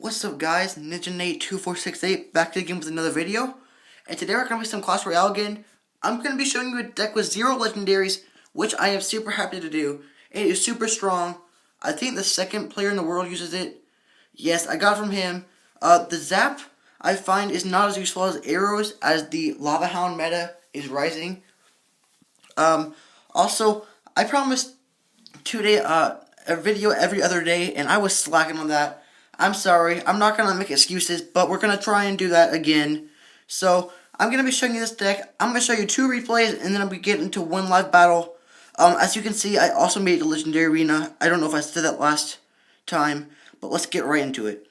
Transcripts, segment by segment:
What's up guys, NinjaNate2468 back again with another video. And today we're going to play some Clash Royale again. I'm going to be showing you a deck with 0 legendaries, which I am super happy to do. It is super strong. I think the second player in the world uses it. Yes, I got it from him. The Zap I find is not as useful as arrows as the Lava Hound meta is rising. Also, I promised today a video every other day and I was slacking on that. I'm sorry, I'm not going to make excuses, but we're going to try and do that again. So, I'm going to be showing you this deck. I'm going to show you 2 replays, and then we get into 1 live battle. As you can see, I also made the Legendary Arena. I don't know if I said that last time, but let's get right into it.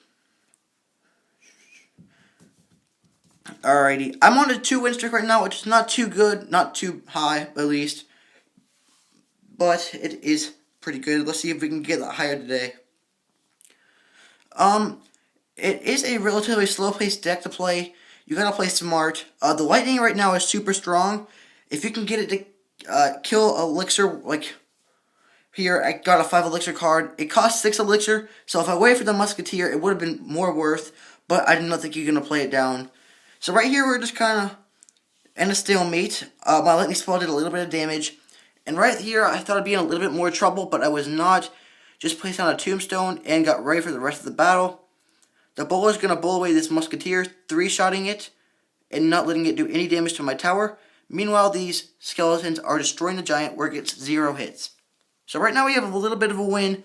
Alrighty, I'm on a 2-win streak right now, which is not too good, not too high, at least. But it is pretty good. Let's see if we can get that higher today. It is a relatively slow-paced deck to play. You gotta play smart. The lightning right now is super strong. If you can get it to kill elixir, like here, I got a 5 elixir card. It costs 6 elixir, so if I waited for the musketeer, it would have been more worth, but I did not think you're gonna play it down. So right here, we're just kind of in a stalemate. My lightning spell did a little bit of damage, and right here, I thought I'd be in a little bit more trouble, but I was not. Just placed on a tombstone and got ready for the rest of the battle. The bowler is going to bowl away this musketeer, 3-shotting it, and not letting it do any damage to my tower. Meanwhile, these skeletons are destroying the giant where it gets 0 hits. So right now we have a little bit of a lead.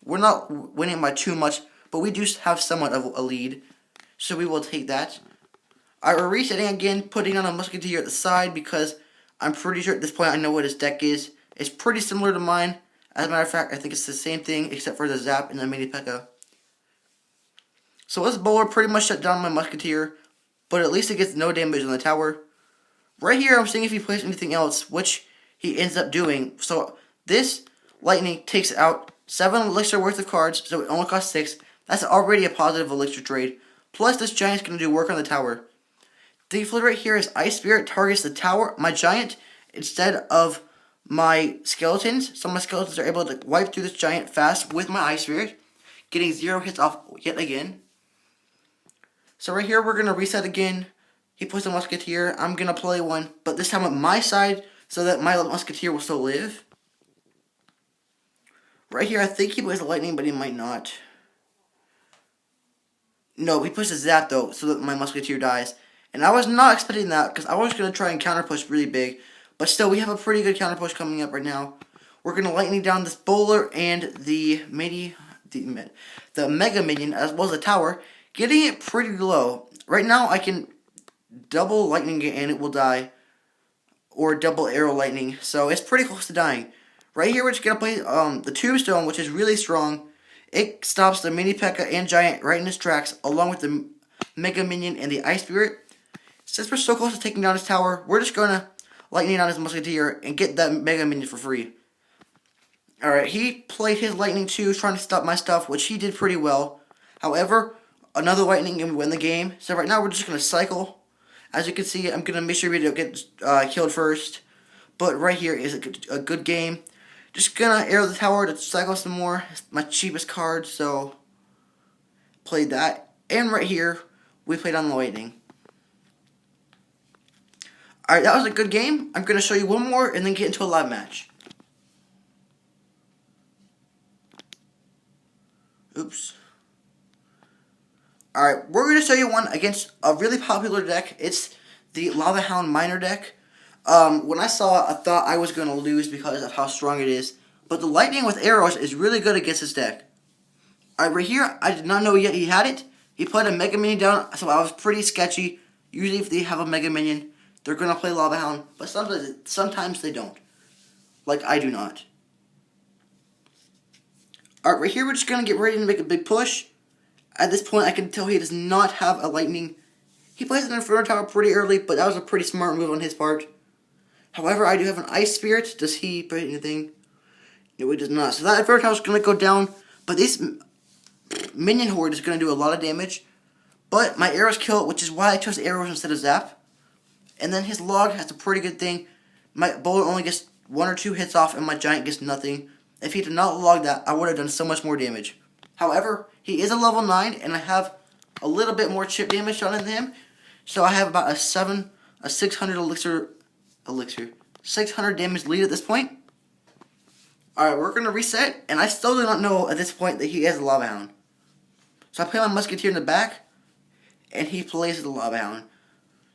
We're not winning by too much, but we do have somewhat of a lead. So we will take that. We're resetting again, putting on a musketeer at the side because I'm pretty sure at this point I know what his deck is. It's pretty similar to mine. As a matter of fact, I think it's the same thing except for the Zap and the Mini P.E.K.K.A. So this bowler pretty much shut down my musketeer, but at least it gets no damage on the tower. Right here, I'm seeing if he plays anything else, which he ends up doing. So this lightning takes out 7 elixir worth of cards, so it only costs 6. That's already a positive elixir trade. Plus, this giant's going to do work on the tower. The flip right here is Ice Spirit targets the tower, my giant, instead of my skeletons. So my skeletons are able to wipe through this giant fast with my Ice Spirit, getting 0 hits off yet again. So right here, we're going to reset again. He plays a musketeer. I'm going to play one, but this time on my side so that my musketeer will still live. Right here, I think he plays a lightning, but he might not. No, he plays a Zap, though, so that my musketeer dies. And I was not expecting that, because I was going to try and counter push really big. But still, we have a pretty good counter push coming up right now. We're going to lightning down this bowler and the Mega Minion, as well as the tower, getting it pretty low. Right now, I can double lightning it and it will die. Or double arrow lightning. So, it's pretty close to dying. Right here, we're just going to play the Tombstone, which is really strong. It stops the Mini P.E.K.K.A. and Giant right in his tracks, along with the Mega Minion and the Ice Spirit. Since we're so close to taking down his tower, we're just going to lightning down his musketeer and get that Mega Minion for free. Alright, he played his lightning too, trying to stop my stuff, which he did pretty well. However, another lightning and we win the game. So right now we're just going to cycle. As you can see, I'm going to make sure we don't get killed first. But right here is a good game. Just going to arrow the tower to cycle some more. It's my cheapest card, so played that. And right here, we played on the lightning. Alright, that was a good game. I'm going to show you one more and then get into a live match. Oops. Alright, we're going to show you one against a really popular deck. It's the Lava Hound Miner deck. When I saw it, I thought I was going to lose because of how strong it is. But the lightning with arrows is really good against this deck. Alright, right here, I did not know yet he had it. He put a Mega Minion down, so I was pretty sketchy. Usually if they have a Mega Minion, they're going to play Lava Hound. But sometimes they don't. Like I do not. Alright, right here we're just going to get ready to make a big push. At this point, I can tell he does not have a lightning. He plays an Inferno Tower pretty early, but that was a pretty smart move on his part. However, I do have an Ice Spirit. Does he put anything? No, he does not. So that Inferno Tower is going to go down, but this Minion Horde is going to do a lot of damage. But my arrows kill it, which is why I chose arrows instead of Zap. And then his log has a pretty good thing. My bowler only gets 1 or 2 hits off, and my giant gets nothing. If he did not log that, I would have done so much more damage. However, he is a level 9, and I have a little bit more chip damage on him. So I have about a 600 600 damage lead at this point. Alright, we're going to reset, and I still do not know at this point that he has a Lava Hound. So I play my Musketeer in the back, and he plays the Lava Hound.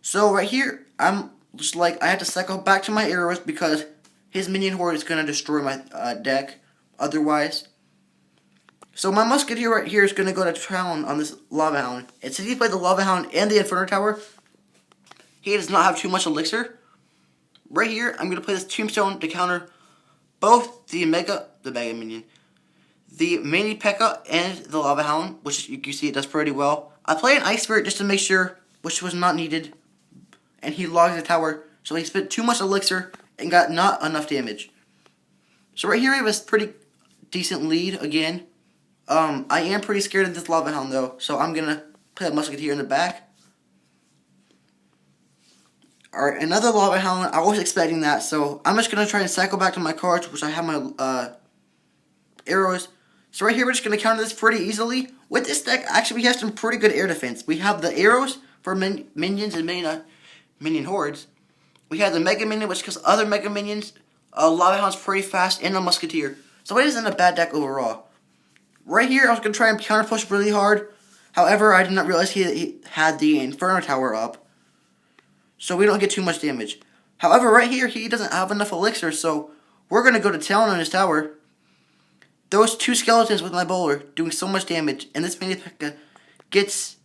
So right here, I'm just like, I have to cycle back to my arrows because his minion horde is going to destroy my deck otherwise. So my Musketeer right here is going to go to town on this Lava Hound. And since he played the Lava Hound and the Inferno Tower, he does not have too much elixir. Right here, I'm going to play this Tombstone to counter both the Mega Minion, the Mini P.E.K.K.A. and the Lava Hound, which you can see it does pretty well. I play an Ice Spirit just to make sure, which was not needed, and he logged the tower, so he spent too much elixir and got not enough damage. So right here, we have a pretty decent lead again. I am pretty scared of this Lava Hound though, so I'm going to play a Musketeer in the back. Alright, another Lava Hound. I was expecting that, so I'm just going to try and cycle back to my cards, which I have my arrows. So right here, we're just going to counter this pretty easily. With this deck, actually, we have some pretty good air defense. We have the arrows for minions and minion hordes. We have the Mega Minion, which kills other Mega Minions. Lava Hound's pretty fast, and a Musketeer. So it isn't a bad deck overall. Right here, I was going to try and counter push really hard. However, I did not realize he had the Inferno Tower up, so we don't get too much damage. However, right here, he doesn't have enough elixir, so we're going to go to town on his tower. Those two skeletons with my bowler doing so much damage, and this Mini P.E.K.K.A. gets,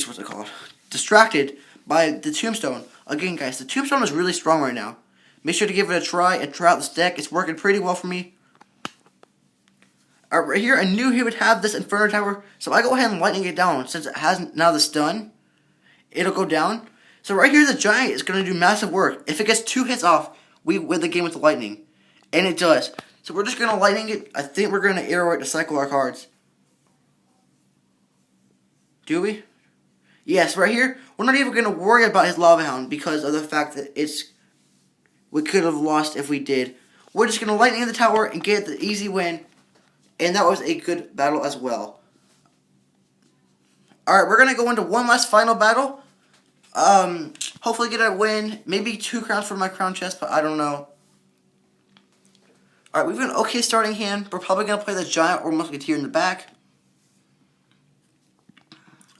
what's it called? Distracted by the Tombstone. Again, guys, the Tombstone is really strong right now. Make sure to give it a try and try out this deck. It's working pretty well for me. Right here, I knew he would have this Inferno Tower, so I go ahead and lightning it down. Since it has now the stun, it'll go down. So right here, the Giant is going to do massive work. If it gets 2 hits off, we win the game with the lightning. And it does. So we're just going to lightning it. I think we're going to arrow it to cycle our cards. Do we? Yes, right here, we're not even going to worry about his Lava Hound because of the fact that we could have lost if we did. We're just going to lightning the tower and get the easy win. And that was a good battle as well. Alright, we're going to go into one last final battle. Hopefully get a win. Maybe 2 crowns for my crown chest, but I don't know. Alright, we've got an okay starting hand. We're probably going to play the Giant or Musketeer in the back.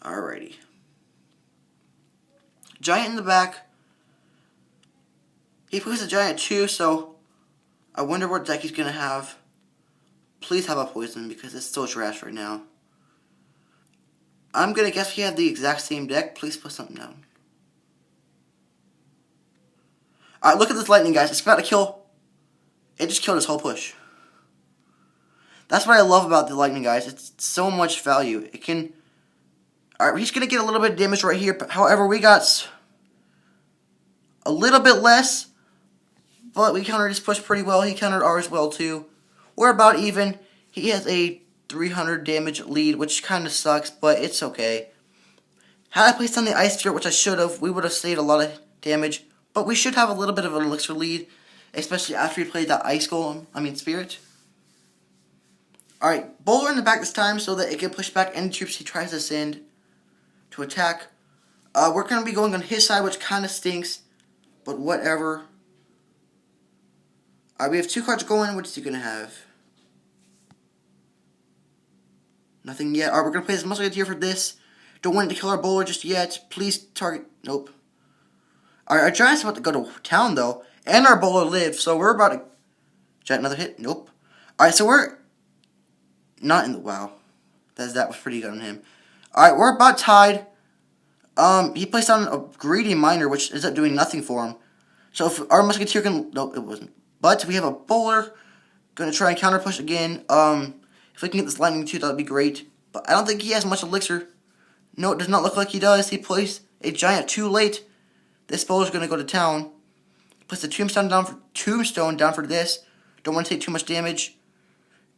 Alrighty. Giant in the back. He plays the Giant too, so I wonder what deck he's going to have. Please have a poison because it's so trash right now. I'm going to guess he had the exact same deck. Please put something down. Alright, look at this lightning, guys. It's about to kill. It just killed his whole push. That's what I love about the lightning, guys. It's so much value. It can... Alright, he's going to get a little bit of damage right here. But however, we got a little bit less. But we countered his push pretty well. He countered ours well, too. We're about even. He has a 300 damage lead, which kind of sucks, but it's okay. Had I placed on the Ice Spirit, which I should have, we would have saved a lot of damage. But we should have a little bit of an elixir lead, especially after we played that Ice Golem, Spirit. Alright, Bowler in the back this time so that it can push back any troops he tries to send to attack. We're going to be going on his side, which kind of stinks, but whatever. Alright, we have 2 cards going. What is he going to have? Nothing yet. Alright, we're going to play this Musketeer for this. Don't want it to kill our bowler just yet. Please target. Nope. Alright, our Giant's about to go to town, though. And our bowler lives, so we're about to... Giant, another hit? Nope. Alright, so we're... Not in the... Wow. That was pretty good on him. Alright, we're about tied. He placed on a Greedy Miner, which ends up doing nothing for him. So if our Musketeer can... Nope, it wasn't. But we have a bowler. Gonna try and counter push again. If we can get this lightning too, that would be great. But I don't think he has much elixir. No, it does not look like he does. He placed a Giant too late. This bowler's gonna go to town. Puts the Tombstone down for this. Don't want to take too much damage.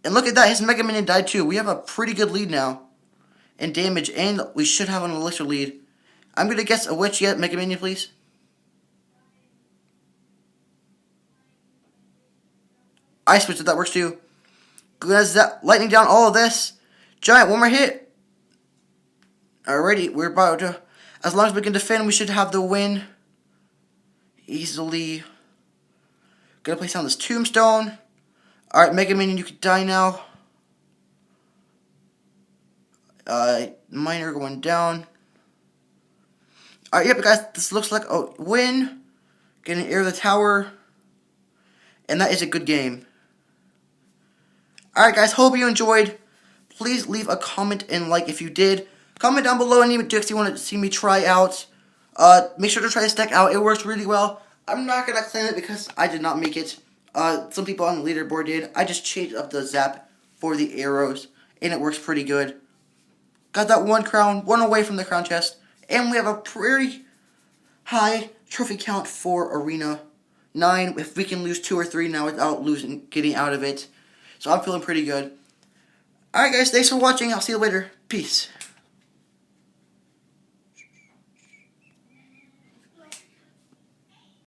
And look at that, his Mega Minion died too. We have a pretty good lead now in damage, and we should have an elixir lead. I'm gonna guess a Witch yet. Mega Minion, please. Ice Witch, if that works too. Gonna lightning down all of this. Giant, one more hit. Alrighty, we're about to... As long as we can defend, we should have the win. Easily. Gonna place down this tombstone. Alright, Mega Minion, you can die now. Miner going down. Alright, yep, guys, this looks like a win. Getting air of the tower. And that is a good game. Alright, guys, hope you enjoyed. Please leave a comment and like if you did. Comment down below any decks you want to see me try out. Make sure to try this deck out. It works really well. I'm not going to claim it because I did not make it. Some people on the leaderboard did. I just changed up the zap for the arrows, and it works pretty good. Got that one crown, one away from the crown chest, and we have a pretty high trophy count for Arena 9. If we can lose 2 or 3 now without getting out of it. So I'm feeling pretty good. Alright guys, thanks for watching. I'll see you later. Peace.